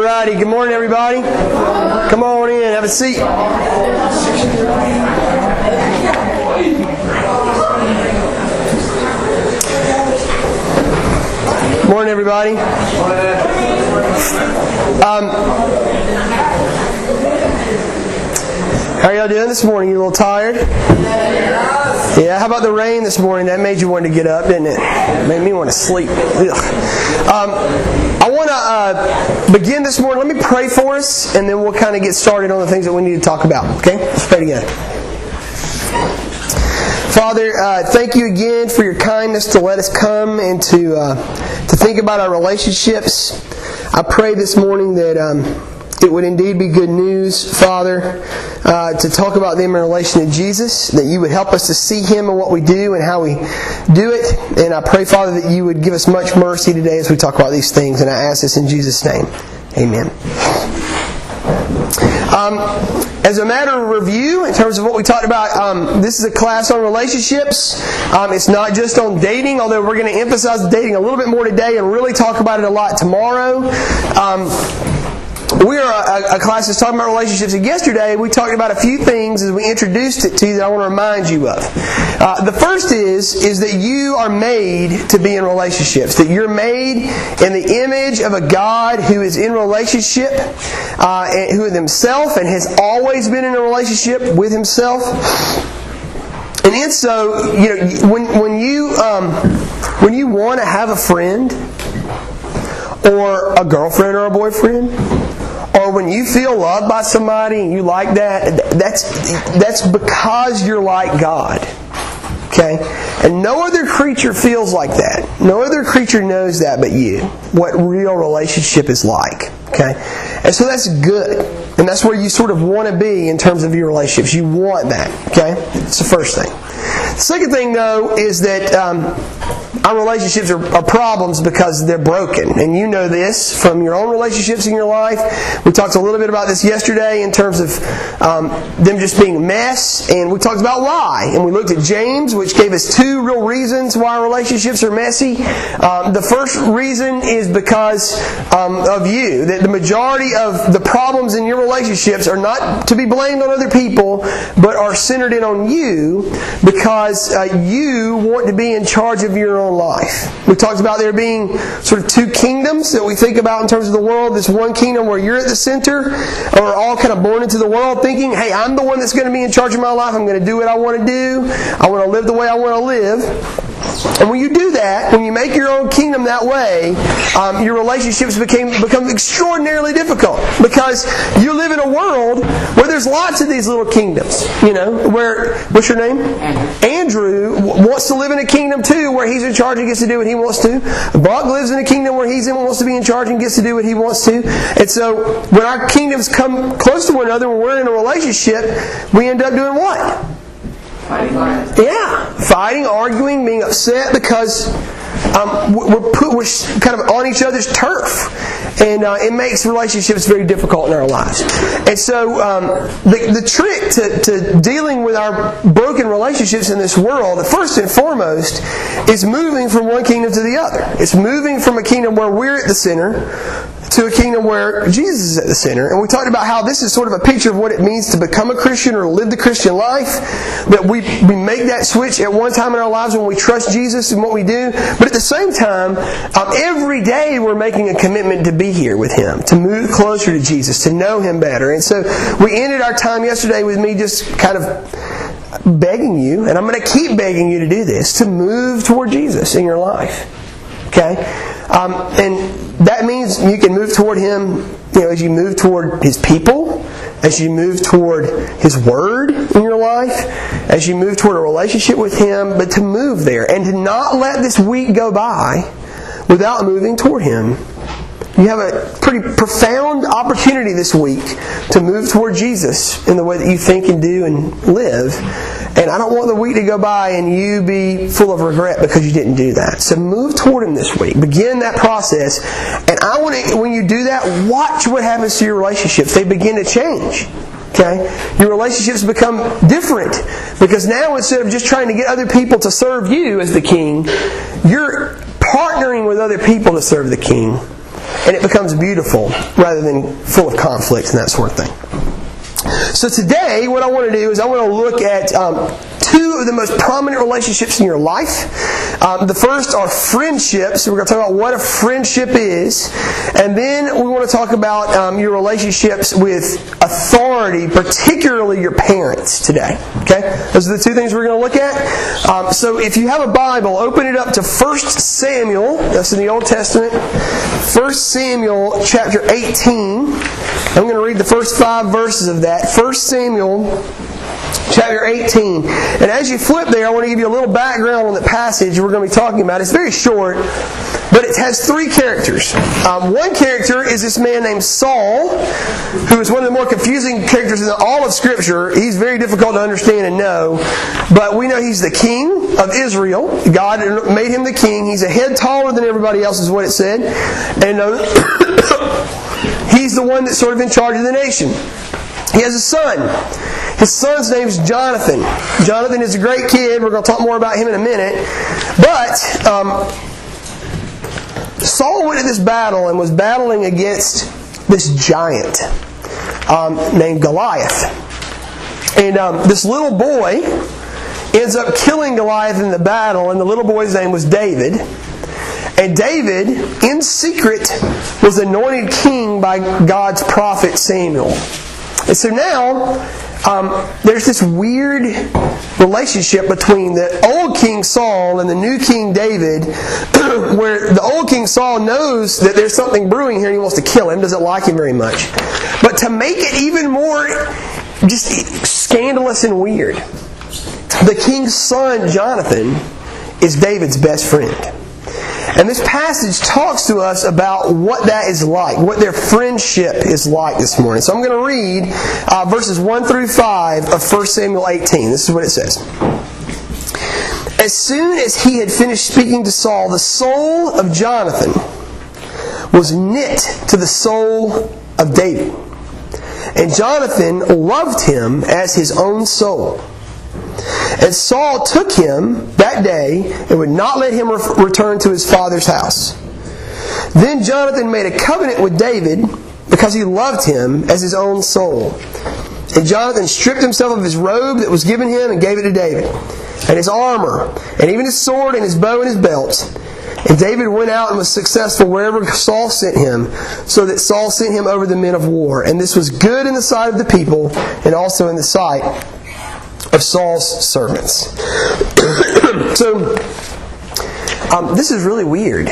Alrighty, good morning everybody. Come on in, have a seat. Morning everybody. How are y'all doing this morning? You a little tired? Yeah, how about the rain this morning? That made you want to get up, didn't it? Made me want to sleep. I want to begin this morning. Let me pray for us, and then we'll kind of get started on the things that we need to talk about. Okay? Let's pray together. Father, thank you again for your kindness to let us come and to think about our relationships. I pray this morning that it would indeed be good news, Father, to talk about them in relation to Jesus, that you would help us to see Him in what we do and how we do it. And I pray, Father, that you would give us much mercy today as we talk about these things. And I ask this in Jesus' name. Amen. As a matter of review, in terms of what we talked about, this is a class on relationships. It's not just on dating, although we're going to emphasize dating a little bit more today and really talk about it a lot tomorrow. We are a class that's talking about relationships, and yesterday we talked about a few things as we introduced it to you that I want to remind you of. The first is that you are made to be in relationships, that you're made in the image of a God who is in relationship who with Himself and has always been in a relationship with Himself. And in so, you know, when you want to have a friend or a girlfriend or a boyfriend, or when you feel loved by somebody and you like that, that's because you're like God. Okay? And no other creature feels like that. No other creature knows that but you, what real relationship is like. Okay? And so that's good. And that's where you sort of want to be in terms of your relationships. You want that. Okay? That's the first thing. The second thing, though, is that our relationships are problems because they're broken. And you know this from your own relationships in your life. We talked a little bit about this yesterday in terms of them just being a mess. And we talked about why. And we looked at James, which gave us two real reasons why our relationships are messy. The first reason is because of you. That the majority of the problems in your relationships are not to be blamed on other people, but are centered in on you because you want to be in charge of your own life. We talked about there being sort of two kingdoms that we think about in terms of the world. This one kingdom where you're at the center, or we're all kind of born into the world thinking, hey, I'm the one that's going to be in charge of my life. I'm going to do what I want to do. I want to live the way I want to live. And when you do that, when you make your own kingdom that way, your relationships become extraordinarily difficult because you live in a world where there's lots of these little kingdoms. You know, where, what's your name? Andrew wants to live in a kingdom too where he's in charge and gets to do what he wants to. Buck lives in a kingdom where he's in wants to be in charge and gets to do what he wants to. And so when our kingdoms come close to one another, when we're in a relationship, we end up doing what? Yeah, fighting, arguing, being upset because we're kind of on each other's turf, and it makes relationships very difficult in our lives. And so the trick to dealing with our broken relationships in this world, first and foremost, is moving from one kingdom to the other. It's moving from a kingdom where we're at the center to a kingdom where Jesus is at the center. And we talked about how this is sort of a picture of what it means to become a Christian or live the Christian life. That we make that switch at one time in our lives when we trust Jesus in what we do. But at the same time, every day we're making a commitment to be here with Him, to move closer to Jesus, to know Him better. And so we ended our time yesterday with me just kind of begging you, and I'm going to keep begging you to do this, to move toward Jesus in your life. Okay? And that means you can move toward Him, you know, as you move toward His people, as you move toward His Word in your life, as you move toward a relationship with Him, but to move there and to not let this week go by without moving toward Him. You have a pretty profound opportunity this week to move toward Jesus in the way that you think and do and live. And I don't want the week to go by and you be full of regret because you didn't do that. So move toward Him this week. Begin that process. And I want to, when you do that, watch what happens to your relationships. They begin to change. Okay? Your relationships become different. Because now instead of just trying to get other people to serve you as the king, you're partnering with other people to serve the king. and it becomes beautiful rather than full of conflict and that sort of thing. So today, what I want to do is I want to look at two of the most prominent relationships in your life. The first are friendships. We're going to talk about what a friendship is. And then we want to talk about your relationships with authority, particularly your parents today. Okay? Those are the two things we're going to look at. So if you have a Bible, open it up to 1 Samuel. That's in the Old Testament. 1 Samuel chapter 18. I'm going to read the first 5 verses of that. 1 Samuel chapter 18. And as you flip there, I want to give you a little background on the passage we're going to be talking about. It's very short, but it has 3 characters. One character is this man named Saul, who is one of the more confusing characters in all of Scripture. He's very difficult to understand and know, but we know he's the king of Israel. God made him the king. He's a head taller than everybody else is what it said. And he's the one that's sort of in charge of the nation. He has a son. His son's name is Jonathan. Jonathan is a great kid. We're going to talk more about him in a minute. But Saul went to this battle and was battling against this giant named Goliath. And this little boy ends up killing Goliath in the battle, and the little boy's name was David. And David, in secret, was anointed king by God's prophet Samuel. And so now, there's this weird relationship between the old King Saul and the new King David, where the old King Saul knows that there's something brewing here and he wants to kill him, doesn't like him very much. But to make it even more just scandalous and weird, the king's son, Jonathan, is David's best friend. And this passage talks to us about what that is like, what their friendship is like this morning. So I'm going to read verses 1 through 5 of 1 Samuel 18. This is what it says. As soon as he had finished speaking to Saul, the soul of Jonathan was knit to the soul of David. And Jonathan loved him as his own soul. And Saul took him that day and would not let him return to his father's house. Then Jonathan made a covenant with David because he loved him as his own soul. And Jonathan stripped himself of his robe that was given him and gave it to David, and his armor, and even his sword and his bow and his belt. And David went out and was successful wherever Saul sent him, so that Saul sent him over the men of war. And this was good in the sight of the people, and also in the sight of Saul's servants. So, this is really weird.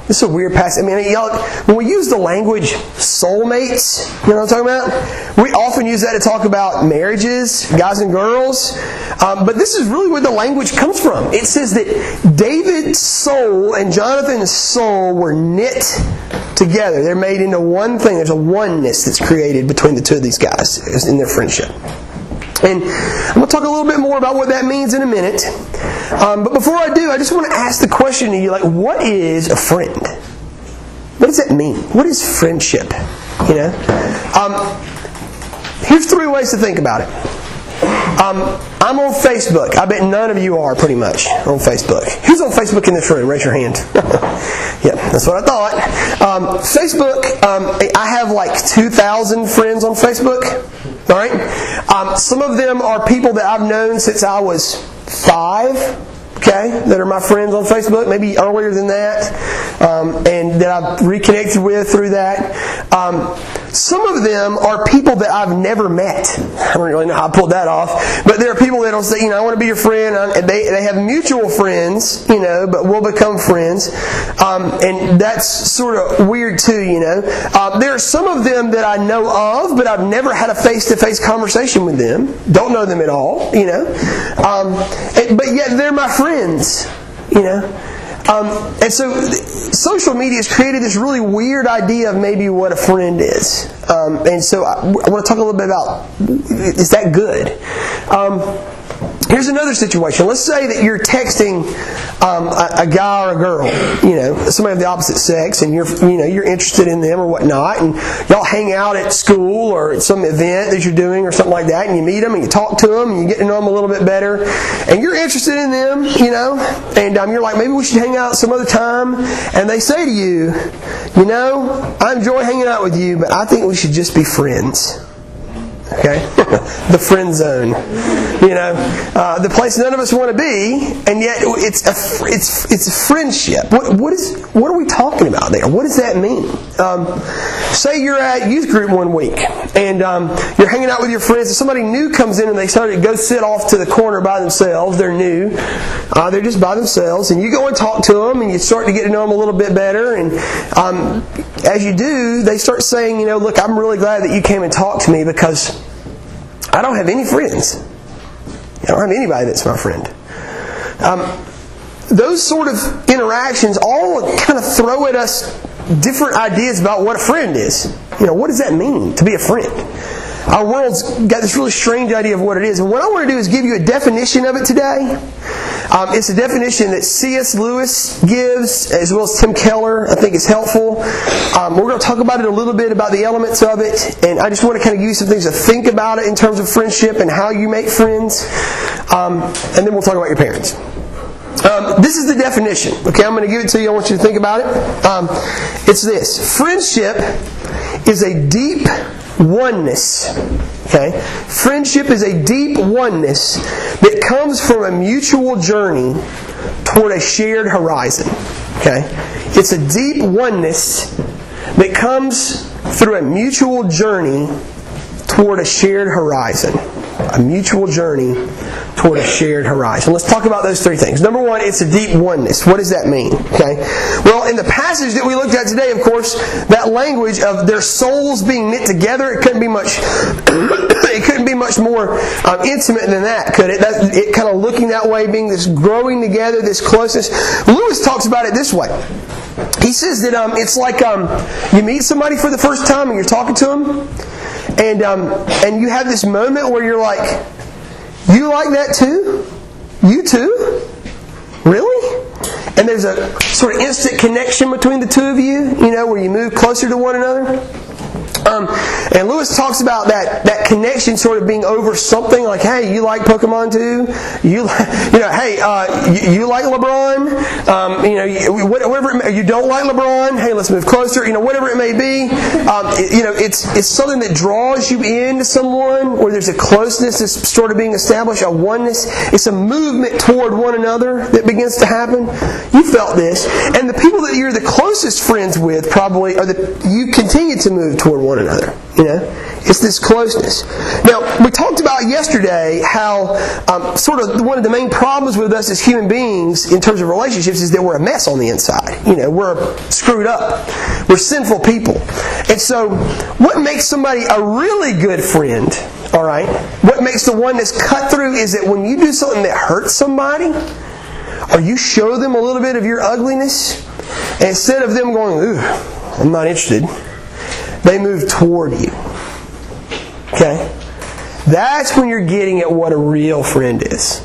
This is a weird passage. I mean, y'all, when we use the language soulmates, you know what I'm talking about? We often use that to talk about marriages, guys and girls. But this is really where the language comes from. It says that David's soul and Jonathan's soul were knit together. They're made into one thing. There's a oneness that's created between the two of these guys in their friendship. And I'm going to talk a little bit more about what that means in a minute. But before I do, I just want to ask the question to you, like, what is a friend? What does that mean? What is friendship? You know? Here's 3 ways to think about it. I'm on Facebook. I bet none of you are, pretty much, on Facebook. Who's on Facebook in this room? Raise your hand. Yep, that's what I thought. Facebook, I have like 2,000 friends on Facebook. All right? Some of them are people that I've known since I was 5, okay, that are my friends on Facebook, maybe earlier than that, and that I've reconnected with through that. Some of them are people that I've never met. I don't really know how I pulled that off, but there are people that will say, you know, I want to be your friend, and they have mutual friends, you know, but we'll become friends, and that's sort of weird too, you know. There are some of them that I know of, but I've never had a face-to-face conversation with them. Don't know them at all, you know. But yet they're my friends, you know. And so social media has created this really weird idea of maybe what a friend is. And so I want to talk a little bit about, is that good? Here's another situation. Let's say that you're texting a guy or a girl, somebody of the opposite sex, and you're interested in them or whatnot, and y'all hang out at school or at some event that you're doing or something like that, and you meet them and you talk to them and you get to know them a little bit better, and you're interested in them, and you're like, maybe we should hang out some other time, and they say to you, I enjoy hanging out with you, but I think we should just be friends. Okay, the friend zone, the place none of us want to be, and yet it's a friendship. What are we talking about there? What does that mean? Say you're at youth group one week, and you're hanging out with your friends, and somebody new comes in, and they start to go sit off to the corner by themselves. They're new, they're just by themselves, and you go and talk to them, and you start to get to know them a little bit better, and as you do, they start saying, look, I'm really glad that you came and talked to me because I don't have any friends. I don't have anybody that's my friend. Those sort of interactions all kind of throw at us different ideas about what a friend is. What does that mean to be a friend? Our world's got this really strange idea of what it is. And what I want to do is give you a definition of it today. It's a definition that C.S. Lewis gives, as well as Tim Keller. I think it's helpful. We're going to talk about it a little bit, about the elements of it. And I just want to kind of give you some things to think about it in terms of friendship and how you make friends. And then we'll talk about your parents. This is the definition. Okay, I'm going to give it to you. I want you to think about it. It's this. Friendship is a deep oneness. Okay? Friendship is a deep oneness that comes from a mutual journey toward a shared horizon. Okay? It's a deep oneness that comes through a mutual journey toward a shared horizon. A mutual journey toward a shared horizon. Let's talk about those three things. Number one, it's a deep oneness. What does that mean? Okay. Well, in the passage that we looked at today, of course, that language of their souls being knit together, it couldn't be much. It couldn't be much more intimate than that, could it? It kind of looking that way, being this growing together, this closeness. Lewis talks about it this way. He says that it's like you meet somebody for the first time and you're talking to them. And you have this moment where you're like, you like that too? You too? Really? And there's a sort of instant connection between the two of you, where you move closer to one another. And Lewis talks about that connection sort of being over something like, hey, you like Pokemon too? You like LeBron? Whatever you don't like LeBron? Hey, let's move closer. Whatever it may be. It's something that draws you into someone where there's a closeness that's sort of being established, a oneness. It's a movement toward one another that begins to happen. You felt this, and the people that you're the closest friends with probably you continue to move toward one another. It's this closeness. Now, we talked about yesterday how sort of one of the main problems with us as human beings in terms of relationships is that we're a mess on the inside. We're screwed up. We're sinful people. And so, what makes somebody a really good friend, all right, what makes the one that's cut through is that when you do something that hurts somebody, or you show them a little bit of your ugliness, and instead of them going, ooh, I'm not interested, they move toward you. Okay? That's when you're getting at what a real friend is.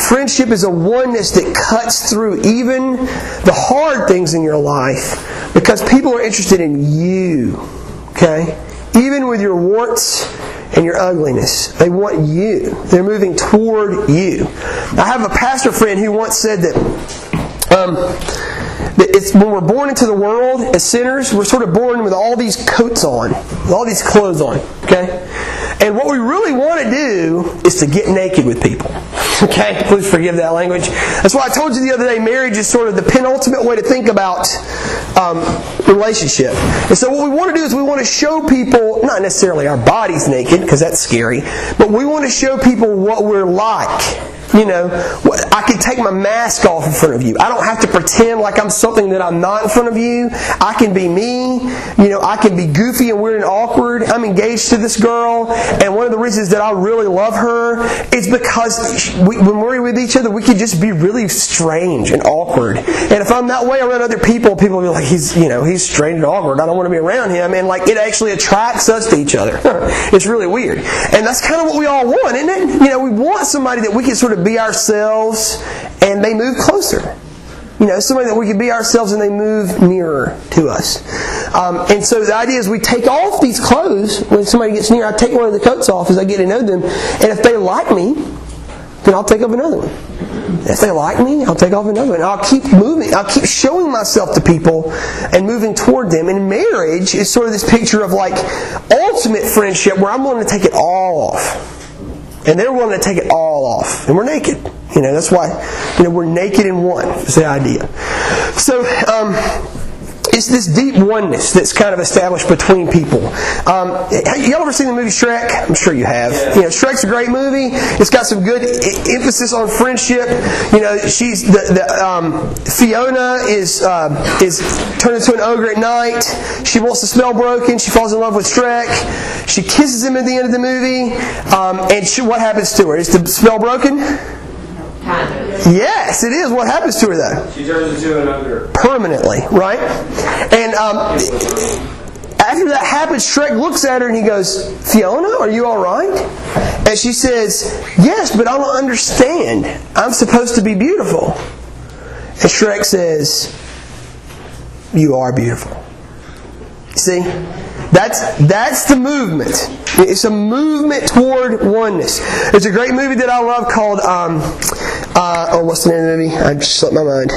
Friendship is a oneness that cuts through even the hard things in your life because people are interested in you. Okay? Even with your warts and your ugliness. They want you. They're moving toward you. I have a pastor friend who once said that it's when we're born into the world as sinners, we're sort of born with all these coats on, with all these clothes on. Okay? And what we really want to do is to get naked with people. Okay? Please forgive that language. That's why I told you the other day, marriage is sort of the penultimate way to think about relationship. And so what we want to do is we want to show people, not necessarily our bodies naked, because that's scary, but we want to show people what we're like. I can take my mask off in front of you. I don't have to pretend like I'm something that I'm not in front of you. I can be me. I can be goofy and weird and awkward. I'm engaged to this girl, and one of the reasons that I really love her is because when we're with each other, we can just be really strange and awkward. And if I'm that way around other people will be like, he's strange and awkward. I don't want to be around him. And it actually attracts us to each other. It's really weird. And that's kind of what we all want, isn't it? We want somebody that we can sort of be ourselves and they move closer. Somebody that we can be ourselves and they move nearer to us. And so the idea is we take off these clothes when somebody gets near. I take one of the coats off as I get to know them. And if they like me, then I'll take off another one. If they like me, I'll take off another one. I'll keep moving. I'll keep showing myself to people and moving toward them. And marriage is sort of this picture of ultimate friendship where I'm willing to take it all off. And they're willing to take it all off. And we're naked. That's why we're naked in one. Is the idea. So it's this deep oneness that's kind of established between people. Y'all ever seen the movie Shrek? I'm sure you have. Shrek's a great movie. It's got some good emphasis on friendship. She's Fiona is turned into an ogre at night. She wants the spell broken. She falls in love with Shrek. She kisses him at the end of the movie. And what happens to her? Is the spell broken? Yes, it is. What happens to her though? She turns into an ogre. Permanently, right? And after that happens, Shrek looks at her and he goes, "Fiona, are you all right?" And she says, "Yes, but I don't understand. I'm supposed to be beautiful." And Shrek says, "You are beautiful." See? That's the movement. It's a movement toward oneness. There's a great movie that I love called what's the name of the movie? I just slipped my mind.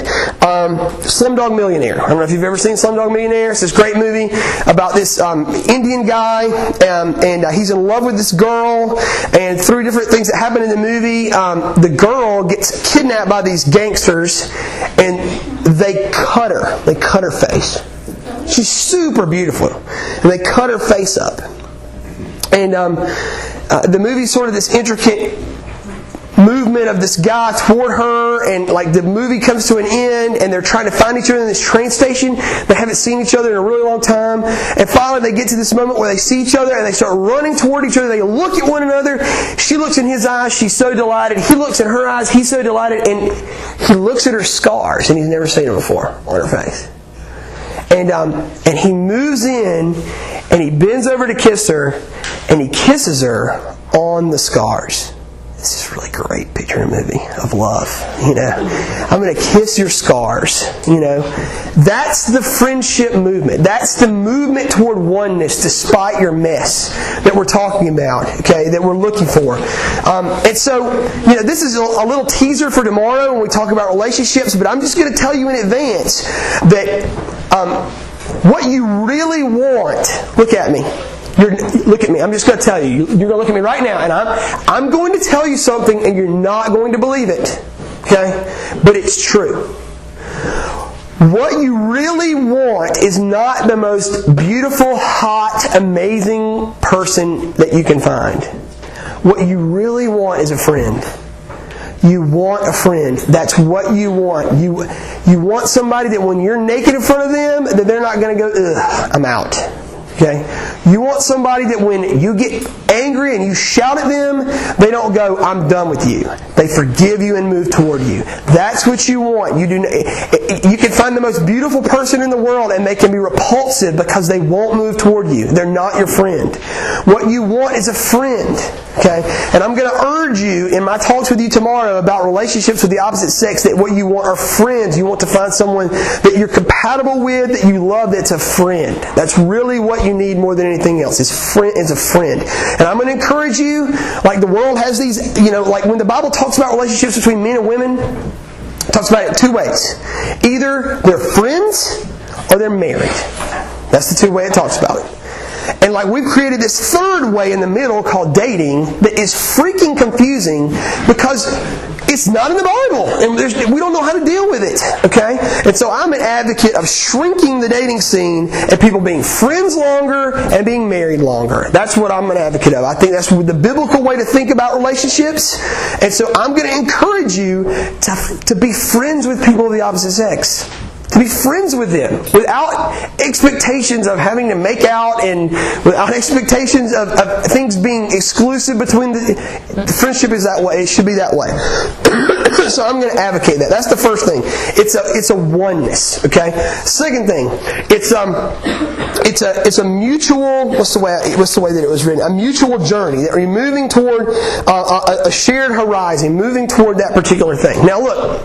Slumdog Millionaire. I don't know if you've ever seen Slumdog Millionaire. It's this great movie about this Indian guy, and he's in love with this girl. And through different things that happen in the movie, the girl gets kidnapped by these gangsters, and they cut her. They cut her face. She's super beautiful. And they cut her face up. And the movie's sort of this intricate movement of this guy toward her, and the movie comes to an end and they're trying to find each other in this train station. They haven't seen each other in a really long time. And finally they get to this moment where they see each other and they start running toward each other. They look at one another. She looks in his eyes. She's so delighted. He looks in her eyes. He's so delighted. And he looks at her scars, and he's never seen them before on her face. And he moves in and he bends over to kiss her, and he kisses her on the scars. This is a really great picture in a movie of love. I'm going to kiss your scars. That's the friendship movement. That's the movement toward oneness despite your mess that we're talking about. Okay, that we're looking for. And so, this is a little teaser for tomorrow when we talk about relationships. But I'm just going to tell you in advance that what you really want. Look at me. Look at me. I'm just going to tell you. You're going to look at me right now, and I'm going to tell you something, and you're not going to believe it. Okay? But it's true. What you really want is not the most beautiful, hot, amazing person that you can find. What you really want is a friend. You want a friend. That's what you want. You want somebody that when you're naked in front of them, that they're not going to go, "Ugh, I'm out." Okay? You want somebody that when you get angry and you shout at them, they don't go, "I'm done with you." They forgive you and move toward you. That's what you want. You can find the most beautiful person in the world and they can be repulsive because they won't move toward you. They're not your friend. What you want is a friend. Okay? And I'm going to urge you in my talks with you tomorrow about relationships with the opposite sex that what you want are friends. You want to find someone that you're compatible with, that you love, that's a friend. That's really what you need more than anything else. Is a friend. And I'm going to encourage you, the world has these, when the Bible talks about relationships between men and women, it talks about it in two ways. Either they're friends or they're married. That's the two ways it talks about it. And we've created this third way in the middle called dating that is freaking confusing because it's not in the Bible, and we don't know how to deal with it, okay? And so I'm an advocate of shrinking the dating scene and people being friends longer and being married longer. That's what I'm an advocate of. I think that's the biblical way to think about relationships, and so I'm going to encourage you to be friends with people of the opposite sex. To be friends with them without expectations of having to make out and without expectations of things being exclusive between the friendship is that way. It should be that way. So I'm going to advocate that. That's the first thing. It's a oneness. Okay. Second thing, it's a mutual. What's the way that it was written? A mutual journey that we're moving toward a shared horizon, moving toward that particular thing. Now look.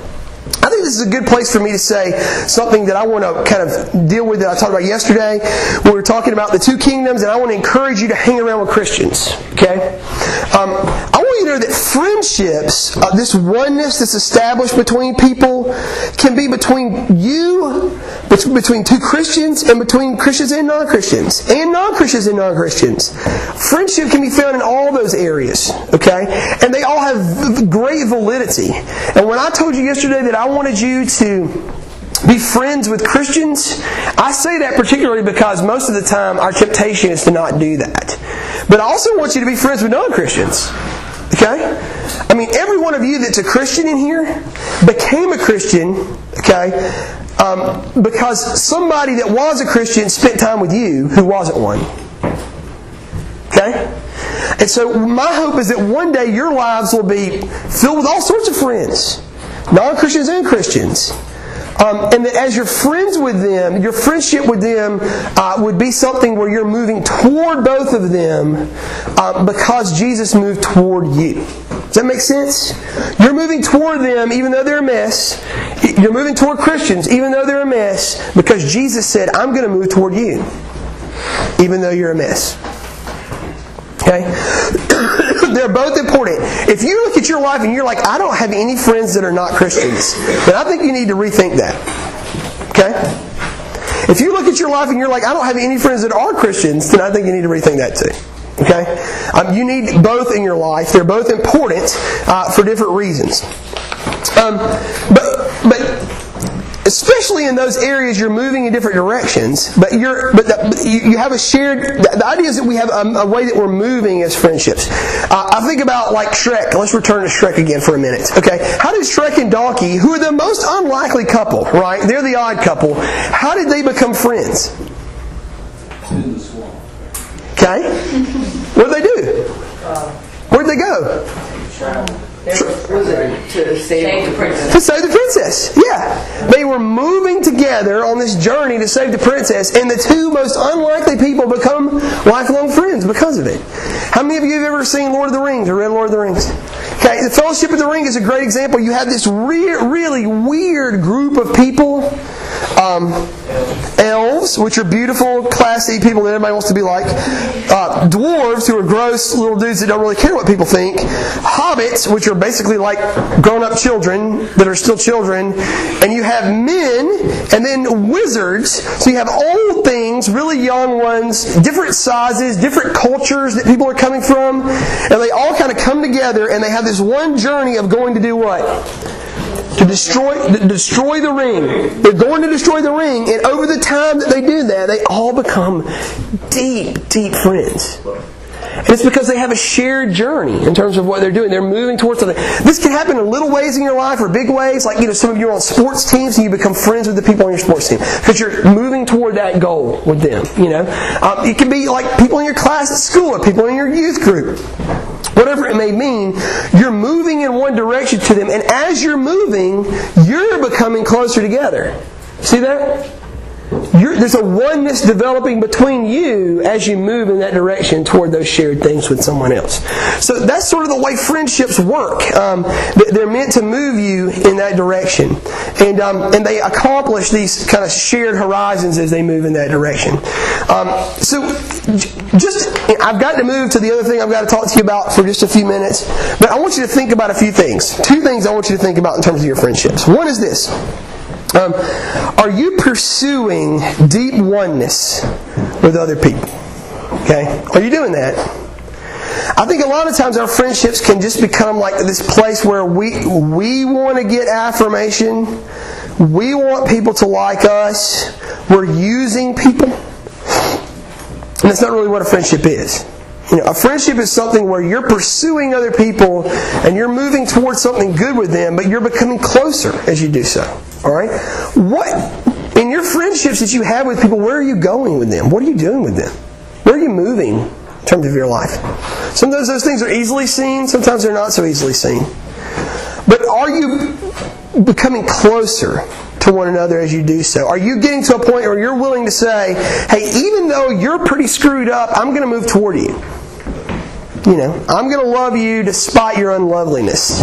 I think this is a good place for me to say something that I want to kind of deal with that I talked about yesterday. We were talking about the two kingdoms, and I want to encourage you to hang around with Christians. Okay? I want you to know that friendships, this oneness that's established between people, can be between you, between two Christians, and between Christians and non-Christians, and non-Christians and non-Christians. Friendship can be found in all those areas. Okay? And they all have great validity. And when I told you yesterday that I wanted you to be friends with Christians, I say that particularly because most of the time our temptation is to not do that. But I also want you to be friends with non-Christians. Okay? I mean, every one of you that's a Christian in here became a Christian, okay, because somebody that was a Christian spent time with you who wasn't one. Okay? And so my hope is that one day your lives will be filled with all sorts of friends. Non-Christians and Christians. And that as you're friends with them, your friendship with them would be something where you're moving toward both of them because Jesus moved toward you. Does that make sense? You're moving toward them even though they're a mess. You're moving toward Christians even though they're a mess because Jesus said, I'm going to move toward you even though you're a mess. Okay? They're both important. If you look at your life and you're like, I don't have any friends that are not Christians, then I think you need to rethink that. Okay? If you look at your life and you're like, I don't have any friends that are Christians, then I think you need to rethink that too. Okay? You need both in your life. They're both important for different reasons. But especially in those areas you're moving in different directions, but you have a shared. The idea is that we have a way that we're moving as friendships. I think about like Shrek. Let's return to Shrek again for a minute. Okay, how did Shrek and Donkey, who are the most unlikely couple, right? They're the odd couple. How did they become friends? In the swamp. Okay, what did they do? Where'd they go? To save the princess. To save the princess, yeah. They were moving together on this journey to save the princess, and the two most unlikely people become lifelong friends because of it. How many of you have ever seen Lord of the Rings or read Lord of the Rings? Okay, the Fellowship of the Ring is a great example. You have this really weird group of people. Elves, which are beautiful, classy people that everybody wants to be like. Dwarves, who are gross little dudes that don't really care what people think. Hobbits, which are basically like grown-up children that are still children. And you have men, and then wizards. So you have old things, really young ones, different sizes, different cultures that people are coming from. And they all kind of come together, and they have this one journey of going to do what? To destroy the ring. They're going to destroy the ring, and over the time that they do that, they all become deep friends. And it's because they have a shared journey in terms of what they're doing. They're moving towards something. This can happen in little ways in your life or big ways. Like, some of you are on sports teams and you become friends with the people on your sports team because you're moving toward that goal with them. It can be like people in your class at school or people in your youth group. Whatever it may mean, you're moving in one direction to them, and as you're moving, you're becoming closer together. See that? There's a oneness developing between you as you move in that direction toward those shared things with someone else. So that's sort of the way friendships work. They're meant to move you in that direction. And they accomplish these kind of shared horizons as they move in that direction. I've got to move to the other thing I've got to talk to you about for just a few minutes. But I want you to think about a few things. Two things I want you to think about in terms of your friendships. One is this. Are you pursuing deep oneness with other people? Okay? Are you doing that? I think a lot of times our friendships can just become like this place where we want to get affirmation. We want people to like us. We're using people. And that's not really what a friendship is. A friendship is something where you're pursuing other people and you're moving towards something good with them, but you're becoming closer as you do so. All right? In your friendships that you have with people, where are you going with them? What are you doing with them? Where are you moving in terms of your life? Sometimes those things are easily seen, sometimes they're not so easily seen. But are you becoming closer to one another as you do so? Are you getting to a point where you're willing to say, hey, even though you're pretty screwed up, I'm going to move toward you. I'm going to love you despite your unloveliness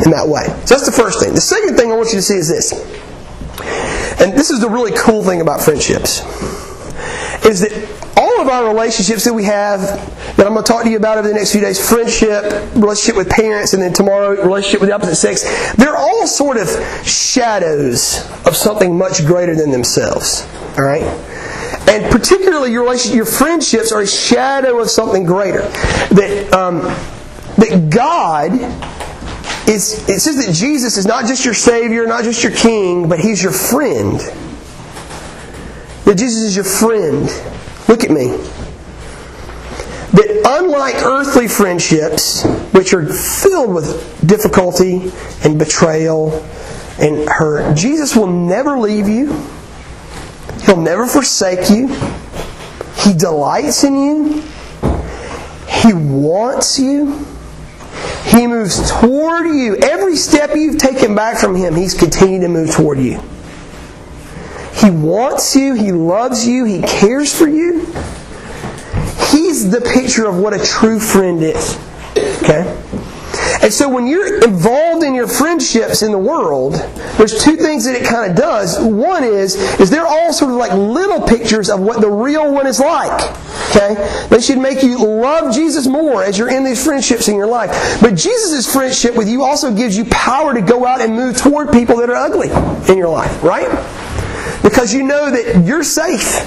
in that way. So that's the first thing. The second thing I want you to see is this. And this is the really cool thing about friendships. Is that all of our relationships that we have, that I'm going to talk to you about over the next few days, friendship, relationship with parents, and then tomorrow, relationship with the opposite sex, they're all sort of shadows of something much greater than themselves. All right? And particularly your friendships are a shadow of something greater. That God it says that Jesus is not just your Savior, not just your King, but He's your friend. That Jesus is your friend. Look at me. That unlike earthly friendships, which are filled with difficulty and betrayal and hurt, Jesus will never leave you. He'll never forsake you. He delights in you. He wants you. He moves toward you. Every step you've taken back from Him, He's continued to move toward you. He wants you. He loves you. He cares for you. He's the picture of what a true friend is. Okay? And so when you're involved in your friendships in the world, there's two things that it kind of does. One is they're all sort of like little pictures of what the real one is like. Okay? They should make you love Jesus more as you're in these friendships in your life. But Jesus' friendship with you also gives you power to go out and move toward people that are ugly in your life. Right? Because you know that you're safe.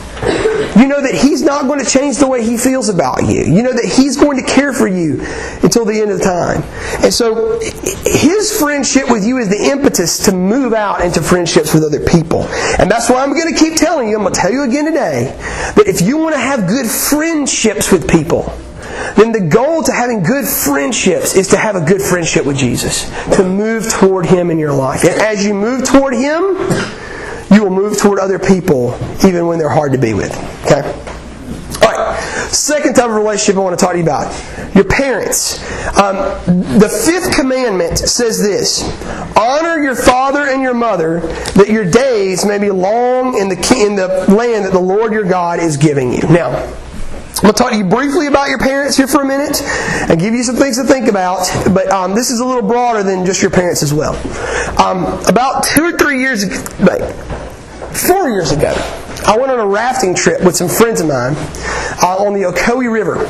You know that He's not going to change the way He feels about you. You know that He's going to care for you until the end of the time. And so His friendship with you is the impetus to move out into friendships with other people. And that's why I'm going to keep telling you, I'm going to tell you again today, that if you want to have good friendships with people, then the goal to having good friendships is to have a good friendship with Jesus. To move toward Him in your life. And as you move toward Him, you will move toward other people even when they're hard to be with. Okay? Alright, second type of relationship I want to talk to you about. Your parents. The fifth commandment says this: honor your father and your mother, that your days may be long in the land that the Lord your God is giving you. Now, I'm going to talk to you briefly about your parents here for a minute and give you some things to think about. But this is a little broader than just your parents as well. About 2 or 3 years ago, 4 years ago, I went on a rafting trip with some friends of mine on the Ocoee River.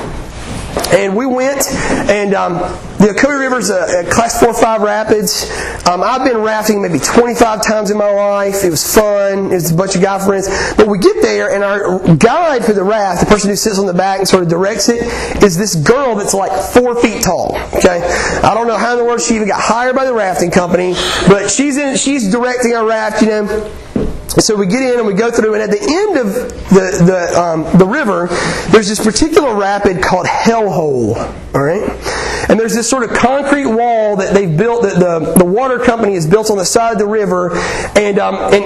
And we went, and the Ocoee River is a Class 4-5 rapids. I've been rafting maybe 25 times in my life. It was fun. It was a bunch of guy friends. But we get there, and our guide for the raft, the person who sits on the back and sort of directs it, is this girl that's like 4 feet tall. Okay, I don't know how in the world she even got hired by the rafting company, but she's directing our raft, So we get in and we go through, and at the end of the river, there's this particular rapid called Hellhole. All right, and there's this sort of concrete wall that they've built, that the water company has built on the side of the river, and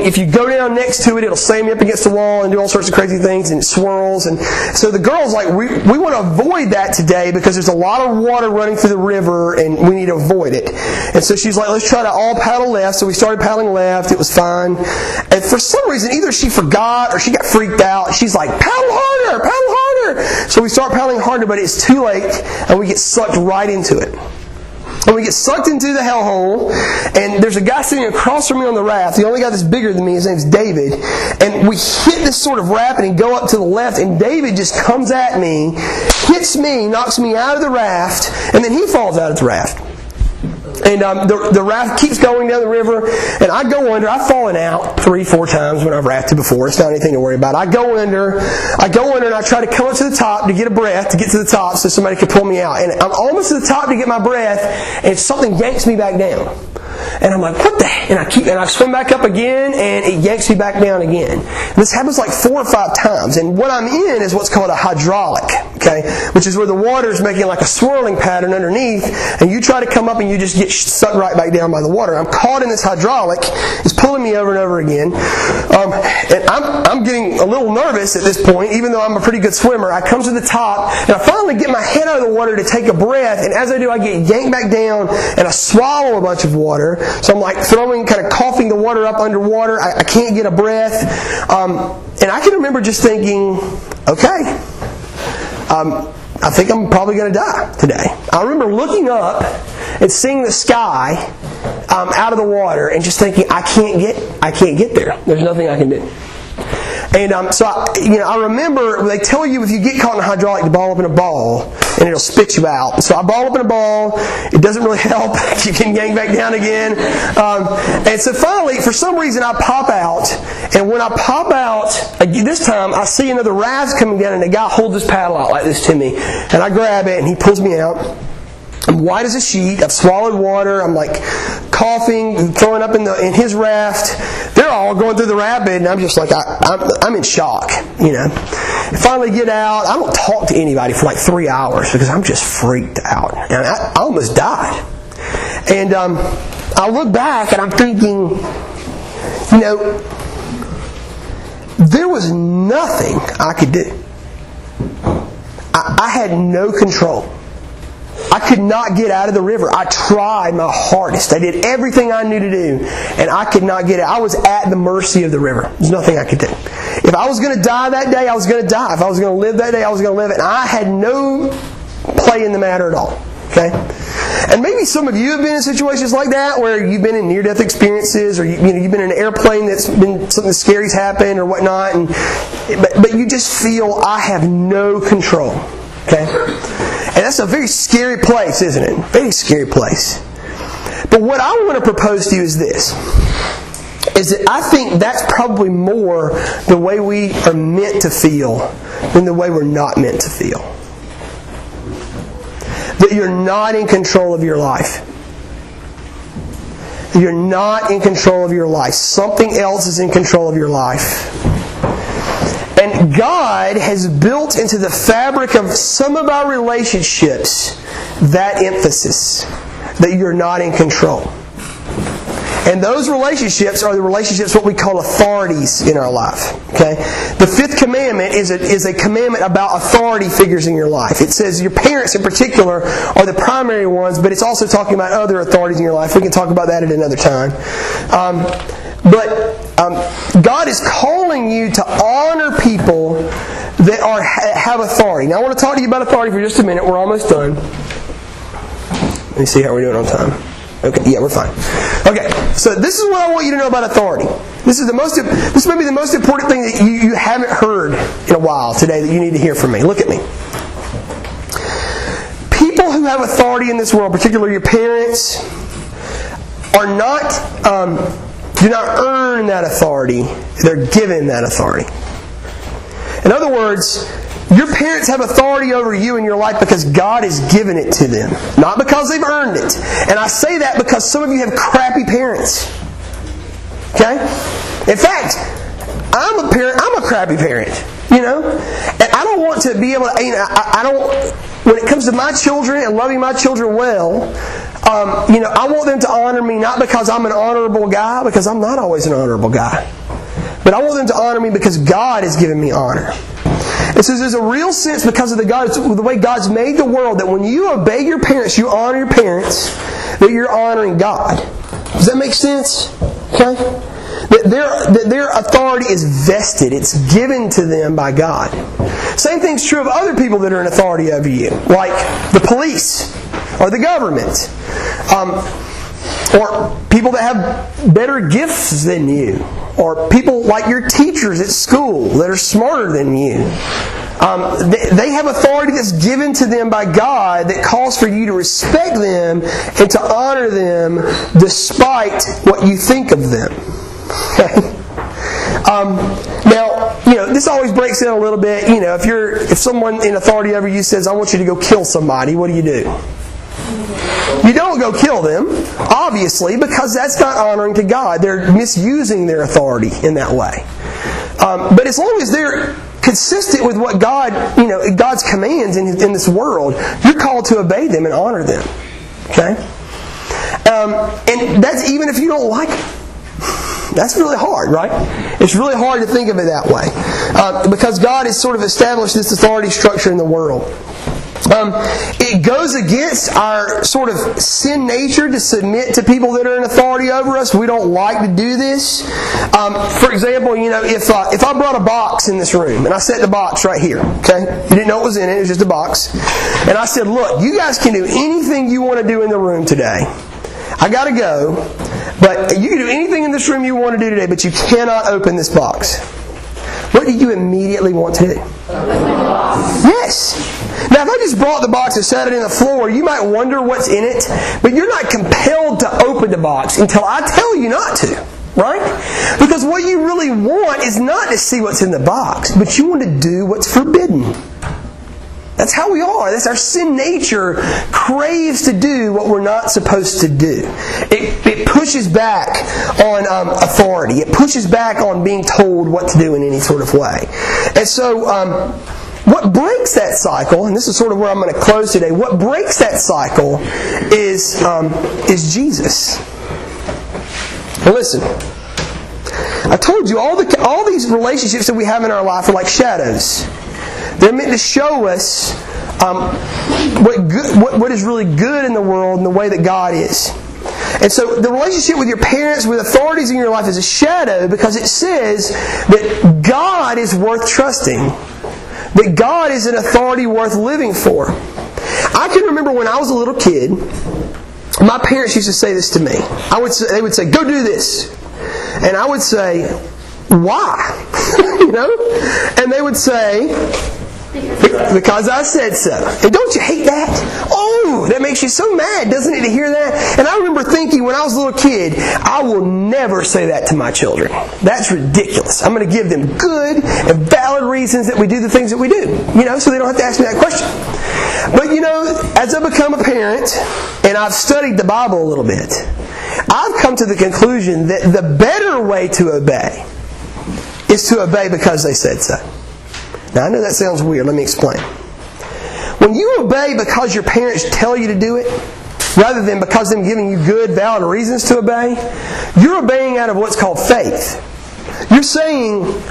if you go down next to it, it'll slam you up against the wall and do all sorts of crazy things, and it swirls. And so the girl's like, we want to avoid that today because there's a lot of water running through the river, and we need to avoid it. And so she's like, let's try to all paddle left. So we started paddling left. It was fine. And for some reason, either she forgot or she got freaked out. She's like, paddle harder, paddle harder. So we start paddling harder, but it's too late, and we get sucked right into it. And we get sucked into the hellhole, and there's a guy sitting across from me on the raft, the only guy that's bigger than me, his name's David, and we hit this sort of rapid and go up to the left, and David just comes at me, hits me, knocks me out of the raft, and then he falls out of the raft. And the raft keeps going down the river, and I go under. I've fallen out 3-4 times when I've rafted before. It's not anything to worry about. I go under, and I try to come up to the top to get a breath, to get to the top so somebody can pull me out. And I'm almost to the top to get my breath, and something yanks me back down. And I'm like, what the heck? And I swim back up again, and it yanks me back down again. This happens like 4 or 5 times. And what I'm in is what's called a hydraulic, okay? Which is where the water is making like a swirling pattern underneath, and you try to come up and you just get sucked right back down by the water. I'm caught in this hydraulic. It's pulling me over and over again. And I'm getting a little nervous at this point, even though I'm a pretty good swimmer. I come to the top, and I finally get my head out of the water to take a breath, and as I do, I get yanked back down, and I swallow a bunch of water. So I'm like kind of coughing the water up underwater. I can't get a breath. And I can remember just thinking, okay, I think I'm probably going to die today. I remember looking up and seeing the sky out of the water and just thinking, I can't get there. There's nothing I can do. And I remember they tell you if you get caught in a hydraulic to ball up in a ball and it'll spit you out. So I ball up in a ball. It doesn't really help. You can yank back down again. And so finally, for some reason, I pop out. And when I pop out, this time I see another raft coming down, and the guy holds his paddle out like this to me. And I grab it, and he pulls me out. I'm white as a sheet. I've swallowed water. I'm like coughing, throwing up in his raft. They're all going through the rapid, and I'm just like, I'm in shock, I finally get out. I don't talk to anybody for like 3 hours because I'm just freaked out. And I almost died. And I look back and I'm thinking, there was nothing I could do. I had no control. I could not get out of the river. I tried my hardest. I did everything I knew to do, and I could not get out. I was at the mercy of the river. There's nothing I could do. If I was going to die that day, I was going to die. If I was going to live that day, I was going to live it. And I had no play in the matter at all. Okay? And maybe some of you have been in situations like that where you've been in near-death experiences, or you've been in an airplane that's been something scary's happened or whatnot, but you just feel I have no control. Okay? And that's a very scary place, isn't it? Very scary place. But what I want to propose to you is this. Is that I think that's probably more the way we are meant to feel than the way we're not meant to feel. That you're not in control of your life. You're not in control of your life. Something else is in control of your life. And God has built into the fabric of some of our relationships that emphasis that you're not in control. And those relationships are the relationships what we call authorities in our life. Okay? The 5th commandment is a commandment about authority figures in your life. It says your parents in particular are the primary ones, but it's also talking about other authorities in your life. We can talk about that at another time. But God is calling you to honor people that have authority. Now I want to talk to you about authority for just a minute. We're almost done. Let me see how we're doing on time. Okay, yeah, we're fine. Okay, so this is what I want you to know about authority. This may be the most important thing that you haven't heard in a while today that you need to hear from me. Look at me. People who have authority in this world, particularly your parents, are not do not earn that authority. They're given that authority. In other words, your parents have authority over you in your life because God has given it to them. Not because they've earned it. And I say that because some of you have crappy parents. Okay? In fact, I'm a crappy parent. And I don't want to be able to, I don't, when it comes to my children and loving my children well, I want them to honor me not because I'm an honorable guy, because I'm not always an honorable guy. But I want them to honor me because God has given me honor. It says there's a real sense because of the way God's made the world that when you obey your parents, you honor your parents, that you're honoring God. Does that make sense? Okay? That their authority is vested. It's given to them by God. Same thing's true of other people that are in authority over you, like the police or the government, or people that have better gifts than you, or people like your teachers at school that are smarter than you. They have authority that's given to them by God that calls for you to respect them and to honor them despite what you think of them. Okay? Now, this always breaks in a little bit. If someone in authority over you says, "I want you to go kill somebody," what do? You don't go kill them, obviously, because that's not honoring to God. They're misusing their authority in that way. But as long as they're consistent with what God's commands in this world, you're called to obey them and honor them. Okay? And that's even if you don't like them. That's really hard, right? It's really hard to think of it that way. Because God has sort of established this authority structure in the world. It goes against our sort of sin nature to submit to people that are in authority over us. We don't like to do this. For example, if I brought a box in this room and I set the box right here, okay? You didn't know what was in it, it was just a box. And I said, "Look, you guys can do anything you want to do in the room today. I got to go, but you can do anything in this room you want to do today, but you cannot open this box." What do you immediately want to do? Yes. Now, if I just brought the box and set it in the floor, you might wonder what's in it, but you're not compelled to open the box until I tell you not to, right? Because what you really want is not to see what's in the box, but you want to do what's forbidden. That's how we are. That's our sin nature craves to do what we're not supposed to do. It pushes back on authority. It pushes back on being told what to do in any sort of way. And so, what breaks that cycle, and this is sort of where I'm going to close today, what breaks that cycle is Jesus. Now listen, I told you all these relationships that we have in our life are like shadows. They're meant to show us what is really good in the world and the way that God is. And so the relationship with your parents, with authorities in your life is a shadow because it says that God is worth trusting. That God is an authority worth living for. I can remember when I was a little kid, my parents used to say this to me. They would say, "Go do this." And I would say, "Why?" And they would say, "Because I said so." And don't you hate that? Oh, that makes you so mad, doesn't it, to hear that? And I remember thinking when I was a little kid, I will never say that to my children. That's ridiculous. I'm going to give them good and valid reasons that we do the things that we do, so they don't have to ask me that question. But as I become a parent and I've studied the Bible a little bit, I've come to the conclusion that the better way to obey is to obey because they said so. Now, I know that sounds weird. Let me explain. When you obey because your parents tell you to do it, rather than because them giving you good, valid reasons to obey, you're obeying out of what's called faith. You're saying,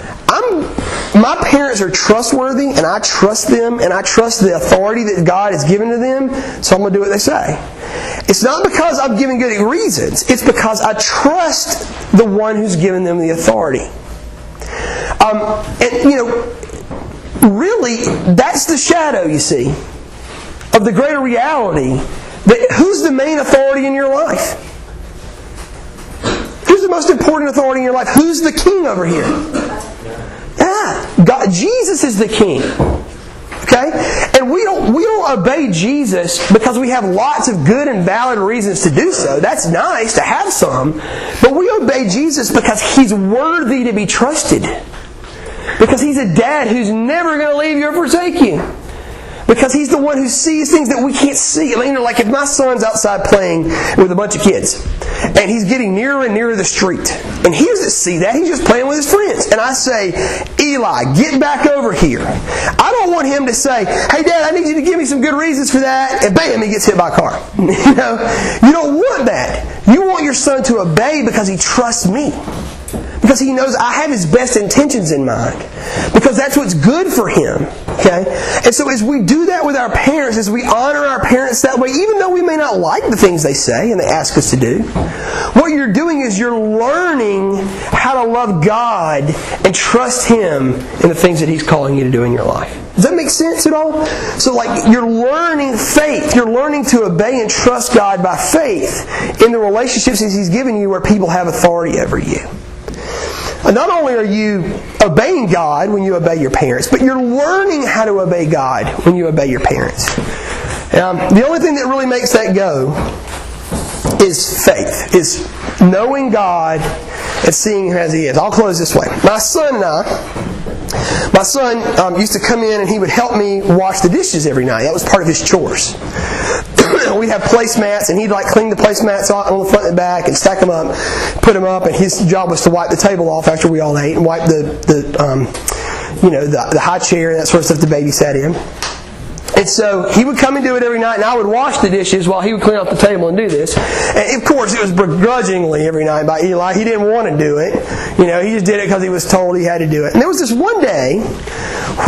my parents are trustworthy, and I trust them, and I trust the authority that God has given to them, so I'm going to do what they say. It's not because I'm giving good reasons. It's because I trust the one who's given them the authority. Really, that's the shadow, you see, of the greater reality that who's the main authority in your life? Who's the most important authority in your life? Who's the king over here? God, Jesus is the king. Okay? And we don't obey Jesus because we have lots of good and valid reasons to do so. That's nice to have some. But we obey Jesus because He's worthy to be trusted. Because He's a dad who's never going to leave you or forsake you. Because He's the one who sees things that we can't see. Like if my son's outside playing with a bunch of kids, and he's getting nearer and nearer the street, and he doesn't see that, he's just playing with his friends. And I say, "Eli, get back over here." I don't want him to say, "Hey Dad, I need you to give me some good reasons for that," and bam, he gets hit by a car. You don't want that. You want your son to obey because he trusts me. Because he knows I have his best intentions in mind. Because that's what's good for him. Okay? And so as we do that with our parents, as we honor our parents that way, even though we may not like the things they say and they ask us to do, what you're doing is you're learning how to love God and trust Him in the things that He's calling you to do in your life. Does that make sense at all? So you're learning faith. You're learning to obey and trust God by faith in the relationships He's given you where people have authority over you. not only are you obeying God when you obey your parents, but you're learning how to obey God when you obey your parents. The only thing that really makes that go is faith, is knowing God and seeing Him as He is. I'll close this way. My son used to come in and he would help me wash the dishes every night. That was part of his chores. We'd have placemats, and he'd clean the placemats on the front and back and stack them up, put them up, and his job was to wipe the table off after we all ate and wipe the high chair and that sort of stuff the baby sat in. And so he would come and do it every night, and I would wash the dishes while he would clean off the table and do this. And of course, it was begrudgingly every night by Eli. He didn't want to do it. He just did it because he was told he had to do it. And there was this one day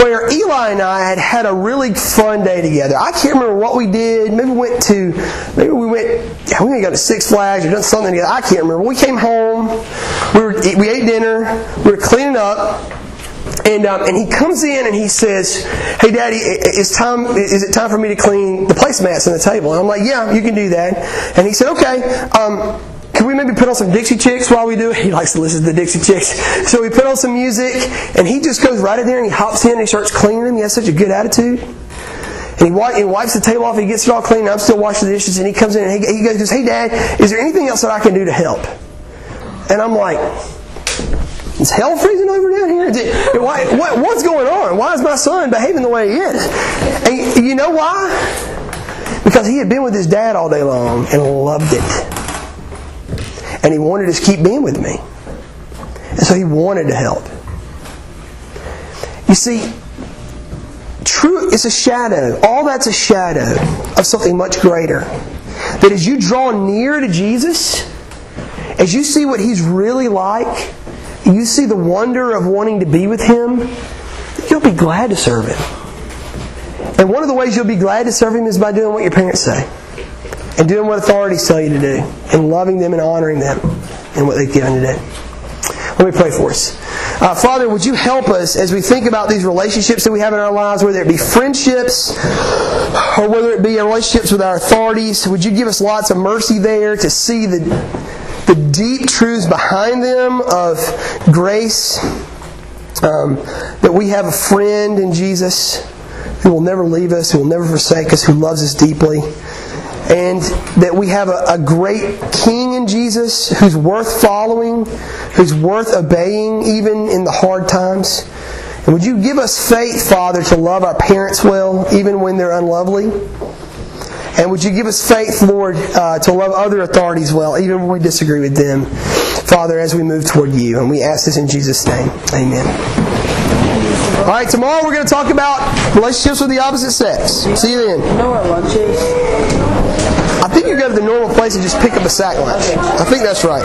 where Eli and I had a really fun day together. I can't remember what we did. Maybe we went to Six Flags or done something together. I can't remember. We came home. We ate dinner. We were cleaning up. And he comes in and he says, "Hey, Daddy, is it time for me to clean the placemats on the table?" And I'm like, "Yeah, you can do that." And he said, "Okay, can we maybe put on some Dixie Chicks while we do it?" He likes to listen to the Dixie Chicks. So we put on some music, and he just goes right in there and he hops in and he starts cleaning them. He has such a good attitude. And he wipes the table off, he gets it all clean, and I'm still washing the dishes, and he comes in and he goes, "Hey, Dad, is there anything else that I can do to help?" And I'm like, "Is hell freezing over down here? What's going on? Why is my son behaving the way he is?" And you know why? Because he had been with his dad all day long and loved it. And he wanted to keep being with me. And so he wanted to help. You see, it's a shadow. All that's a shadow of something much greater. That as you draw near to Jesus, as you see what He's really like, you see the wonder of wanting to be with Him, you'll be glad to serve Him. And one of the ways you'll be glad to serve Him is by doing what your parents say. And doing what authorities tell you to do. And loving them and honoring them in what they've given you to do. Let me pray for us. Father, would you help us as we think about these relationships that we have in our lives, whether it be friendships or whether it be relationships with our authorities. Would you give us lots of mercy there to see the deep truths behind them of grace, that we have a friend in Jesus who will never leave us, who will never forsake us, who loves us deeply, and that we have a great King in Jesus who's worth following, who's worth obeying even in the hard times. And would you give us faith, Father, to love our parents well, even when they're unlovely? And would you give us faith, Lord, to love other authorities well, even when we disagree with them, Father, as we move toward you. And we ask this in Jesus' name. Amen. All right, tomorrow we're going to talk about relationships with the opposite sex. See you then. You know where lunch is? I think you go to the normal place and just pick up a sack lunch. I think that's right.